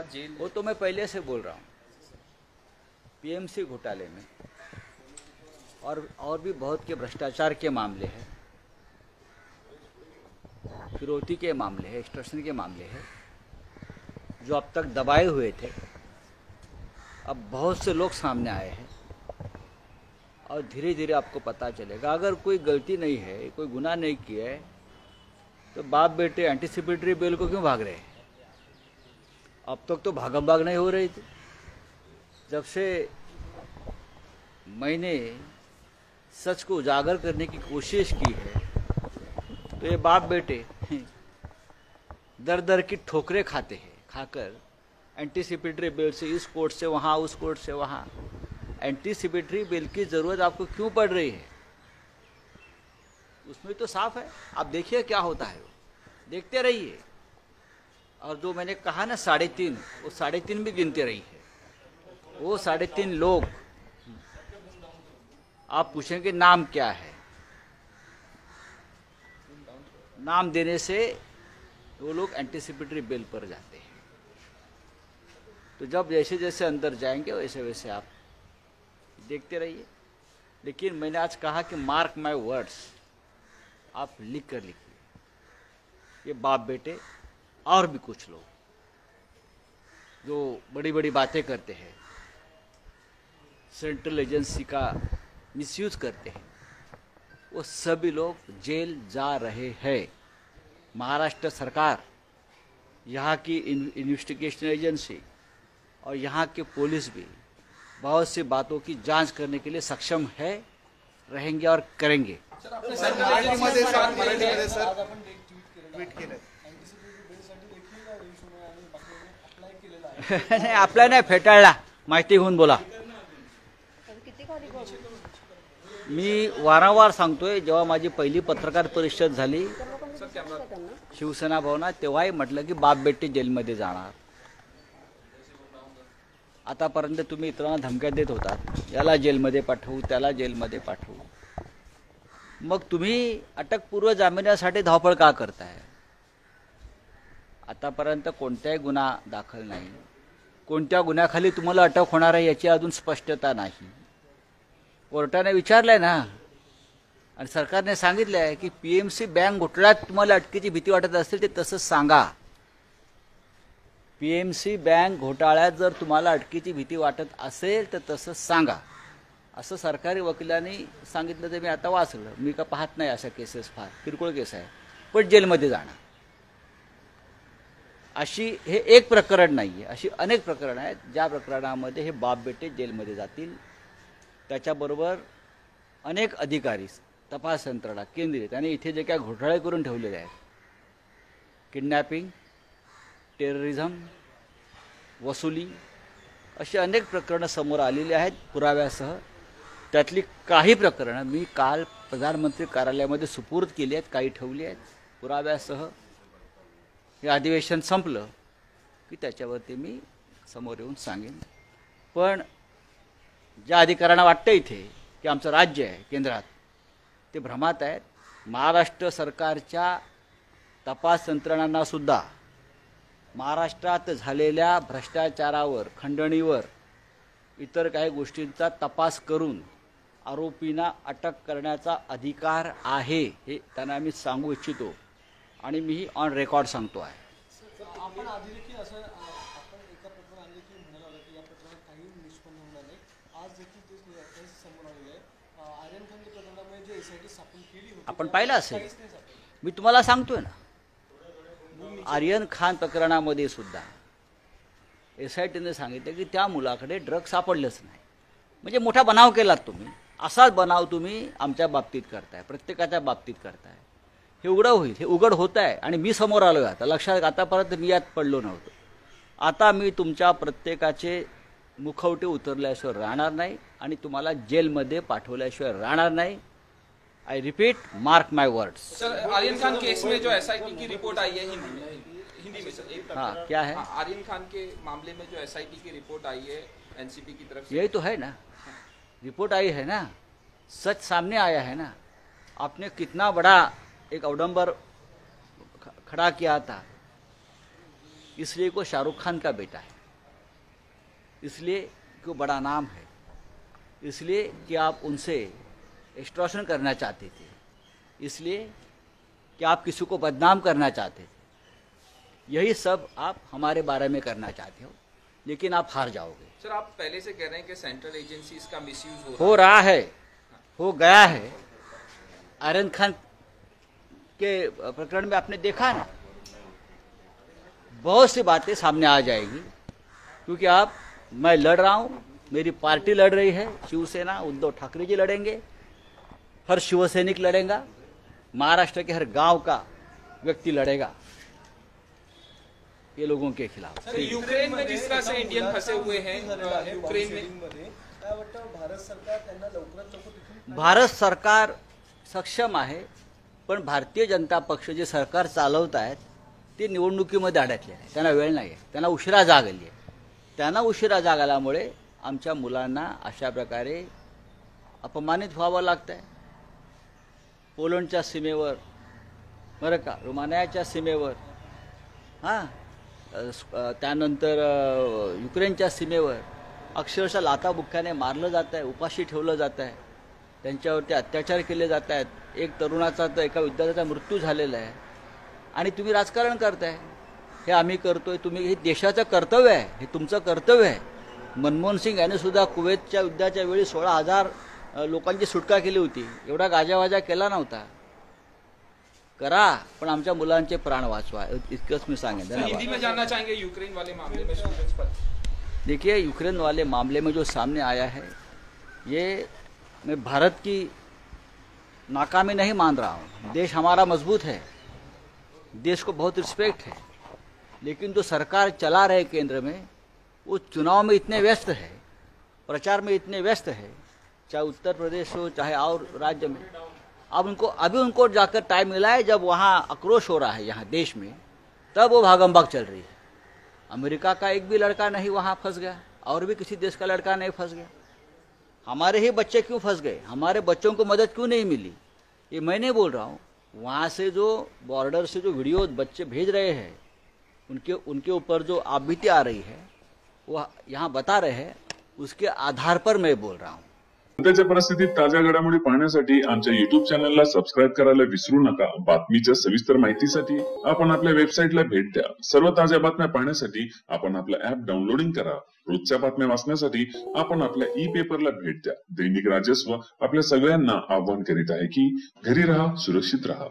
Gel वो तो मैं पहले से बोल रहा हूँ। पीएमसी घोटाले में और भी बहुत के भ्रष्टाचार के मामले हैं, फिरौती के मामले हैं, एक्सटॉर्शन के मामले हैं, जो अब तक दबाए हुए थे। अब बहुत से लोग सामने आए हैं और धीरे धीरे आपको पता चलेगा। अगर कोई गलती नहीं है, कोई गुनाह नहीं किया है, तो बाप बेटे एंटीसिपेटरी बेल को क्यों भाग रहे हैं? अब तक तो भागम भाग नहीं हो रही थी। जब से मैंने सच को उजागर करने की कोशिश की है, तो ये बाप बेटे दर दर की ठोकरें खाते हैं, खाकर एंटीसिपेटरी बेल से इस कोर्ट से वहाँ, उस कोर्ट से वहाँ। एंटीसिपेटरी बेल की जरूरत आपको क्यों पड़ रही है? उसमें तो साफ है, आप देखिए क्या होता है, वो देखते रहिए। और जो मैंने कहा ना 3.5, वो 3.5 भी गिनते रही है। वो 3.5 लोग, आप पूछेंगे नाम क्या है, नाम देने से वो लोग एंटीसिपेटरी बेल पर जाते हैं। तो जब जैसे जैसे अंदर जाएंगे वैसे वैसे आप देखते रहिए। लेकिन मैंने आज कहा कि मार्क माय वर्ड्स, आप लिख कर लिखिए, ये बाप बेटे और भी कुछ लोग जो बड़ी बड़ी बातें करते हैं, सेंट्रल एजेंसी का मिसयूज करते हैं, वो सभी लोग जेल जा रहे हैं। महाराष्ट्र सरकार, यहाँ की इन्वेस्टिगेशन एजेंसी और यहाँ के पुलिस भी बहुत सी बातों की जांच करने के लिए सक्षम है, रहेंगे और करेंगे। नाही, अप्लाय नाही, फेटाळला, माहिती घेऊन बोला। मी वारंवार सांगतोय, जेव्हा माझी पहिली पत्रकार परिषद झाली शिवसेना भवनात, तेव्हाही म्हटलं की बाप बेटे जेलमध्ये जाणार। आतापर्यंत तुम्ही इतरांना धमक्या देत होतात, याला जेलमध्ये पाठवू, त्याला जेलमध्ये पाठवू। मग तुम्ही अटकपूर्व जामिनासाठी धावपळ का करताय? आतापर्यंत कोणताही गुन्हा दाखल नाही, कोणत्या गुन्ह्याखाली तुम्हाला अटक होणार आहे याची अजून स्पष्टता नाही। कोर्टाने विचारलंय ना, आणि सरकारने सांगितलंय की पीएमसी बँक घोटाळ्यात तुम्हाला अटकेची भीती वाटत असेल ते तसंच सांगा। पीएमसी बँक घोटाळ्यात जर तुम्हाला अटकेची भीती वाटत असेल तर तसंच सांगा, असं सरकारी वकिलांनी सांगितलं। ते मी आता वाचलं, मी का पाहत नाही अशा केसेस, फार किरकोळ केस आहे, पण जेलमध्ये जाणार। अशी हे एक प्रकरण नाहीये, अशी अनेक प्रकरणं आहेत ज्या प्रकरणामध्ये हे बाप बेटे जेलमध्ये जातील। त्याच्याबरोबर अनेक अधिकारी, तपास यंत्रणा, केंद्रीय, त्यांनी इथे जे काय घोटाळे करून ठेवलेले आहेत, किडनॅपिंग, टेररिझम, वसुली, अशी अनेक प्रकरणं समोर आलेली आहेत पुराव्यासह। त्यातली काही प्रकरणं मी काल प्रधानमंत्री कार्यालयामध्ये सुपूर्द केली आहेत, काही ठेवली आहेत पुराव्यासह। हे अधिवेशन संपलं की त्याच्यावरती मी समोर येऊन सांगेन। पण ज्या अधिकाऱ्यांना वाटतं इथे की आमचं राज्य आहे केंद्रात, ते भ्रमात आहेत। महाराष्ट्र सरकारच्या तपास यंत्रणांना सुद्धा महाराष्ट्रात झालेल्या भ्रष्टाचारावर, खंडणीवर, इतर काही गोष्टींचा तपास करून आरोपींना अटक करण्याचा अधिकार आहे, हे त्यांना मी सांगू इच्छितो आणि मी ऑन रेकॉर्ड सांगतो आहे। आपण आधी देखील असं आपण एका प्रकरणात आले की म्हणाला होता की या प्रकरणात काही निष्पन्न होणार नाही। आज देखील ते समोर आलेले आहे। आर्यन खानच्या प्रकरणामध्ये जे एसआयटी स्थापन केली होती, आपण पाहिलं असेल, मी तुम्हाला सांगतोय ना, आर्यन खान प्रकरणामध्ये सुद्धा एसआयटीने सांगितलं की त्या मुलाकडे ड्रग सापडलेच नाही। म्हणजे मोठा बनाव केलात तुम्ही, असाच बनाव तुम्ही आमच्या बाबतीत करताय, प्रत्येकाच्या बाबतीत करताय। हे उघड होईल, हे उघड होत आहे आणि मी समोर आलो आता। लक्षात, आतापर्यंत मी यात पडलो नव्हतो, आता मी तुमच्या प्रत्येकाचे मुखवटे उतरल्याशिवाय राहणार नाही आणि तुम्हाला जेलमध्ये पाठवल्याशिवाय राहणार नाही। I repeat, mark my words. Sir, Aryan Khan case में जो एसआईटी की रिपोर्ट आई है हिंदी में सर, एक हाँ, क्या है? आर्यन खान के मामले में जो एसआईटी की रिपोर्ट आई है एनसीपी की तरफ से, यही तो है ना, रिपोर्ट आई है ना, सच सामने आया है ना। आपने कितना बड़ा एक अवडंबर खड़ा किया था, इसलिए को शाहरुख खान का बेटा है। इसलिए कि वो बड़ा नाम है, इसलिए कि आप उनसे एक्सटॉर्शन करना चाहते थे, इसलिए कि आप किसी को बदनाम करना चाहते थे। यही सब आप हमारे बारे में करना चाहते हो, लेकिन आप हार जाओगे। सर, आप पहले से कह रहे हैं कि सेंट्रल एजेंसीज का मिसयूज हो रहा है, हो गया है। आर्यन खान के प्रकरण में आपने देखा ना, बहुत सी बातें सामने आ जाएगी, क्योंकि मैं लड़ रहा हूं, मेरी पार्टी लड़ रही है, शिवसेना, उद्धव ठाकरे जी लड़ेंगे, हर शिवसैनिक लड़ेगा, महाराष्ट्र के हर गांव का व्यक्ति लड़ेगा ये लोगों के खिलाफ। सर, यूक्रेन में जिस तरह से इंडियन फंसे हुए हैं, यूक्रेन में भारत सरकार त्यांना लवकरात लवकर तिथून भारत सरकार सक्षम आहे, पण भारतीय जनता पक्ष जे सरकार चालवत आहेत ते निवडणुकीमध्ये अडकले आहे, त्यांना वेळ नाही आहे, त्यांना उशिरा जाग आली आहे। त्यांना उशिरा जाग आल्यामुळे आमच्या मुलांना अशा प्रकारे अपमानित व्हावं लागतं आहे। पोलंडच्या सीमेवर, बरं का, रोमानियाच्या सीमेवर, हां, त्यानंतर युक्रेनच्या सीमेवर अक्षरशः लाथाबुक्क्याने मारलं जात आहे, उपाशी ठेवलं जात आहे, त्यांच्यावरती अत्याचार केले जात आहेत। एक तरुणाचा तर एका विद्यार्थ्याचा मृत्यू झालेला आहे, आणि तुम्ही राजकारण करताय। हे आम्ही करतोय, तुम्ही, हे देशाचं कर्तव्य आहे, हे तुमचं कर्तव्य आहे। मनमोहन सिंग यांनी सुद्धा कुवेतच्या युद्धाच्या वेळी 16,000 लोकांची सुटका केली होती, एवढा गाजावाजा केला नव्हता। करा, पण आमच्या मुलांचे प्राण वाचवा, इतकंच मी सांगेन। सर, हिंदी में जानना चाहेंगे यूक्रेन वाले मामले में स्टूडेंट्स पर। देखिए, यूक्रेन वाले मामले में जो सामने आया है, ये मैं भारत की नाकामी नहीं मान रहा हूँ। देश हमारा मजबूत है, देश को बहुत रिस्पेक्ट है, लेकिन जो सरकार चला रहे केंद्र में, वो चुनाव में इतने व्यस्त है, प्रचार में इतने व्यस्त है, चाहे उत्तर प्रदेश हो चाहे और राज्य में। अभी उनको जाकर टाइम मिला है, जब वहाँ आक्रोश हो रहा है यहाँ देश में, तब वो भागम-भाग चल रही है। अमेरिका का एक भी लड़का नहीं वहाँ फंस गया, और भी किसी देश का लड़का नहीं फंस गया। हमारे ही बच्चे क्यों फंस गए, हमारे बच्चों को मदद क्यों नहीं मिली, ये मैं नहीं बोल रहा हूँ। वहाँ से जो बॉर्डर से जो वीडियो बच्चे भेज रहे हैं, उनके ऊपर जो आपबीती आ रही है, वो यहाँ बता रहे हैं, उसके आधार पर मैं बोल रहा हूँ। सध्याच्या परिस्थितीत ताज्या घडामोडी पाहण्यासाठी आमच्या युट्यूब चॅनलला सबस्क्राईब करायला विसरू नका। बातमीच्या सविस्तर माहितीसाठी आपण आपल्या वेबसाईटला भेट द्या। सर्व ताज्या बातम्या पाहण्यासाठी आपण आपलं ऍप डाउनलोडिंग करा। रोजच्या बातम्या वाचण्यासाठी आपण आपल्या ई पेपरला भेट द्या। दैनिक राजस्व आपल्या सगळ्यांना आवाहन करीत आहे की घरी राहा, सुरक्षित राहा।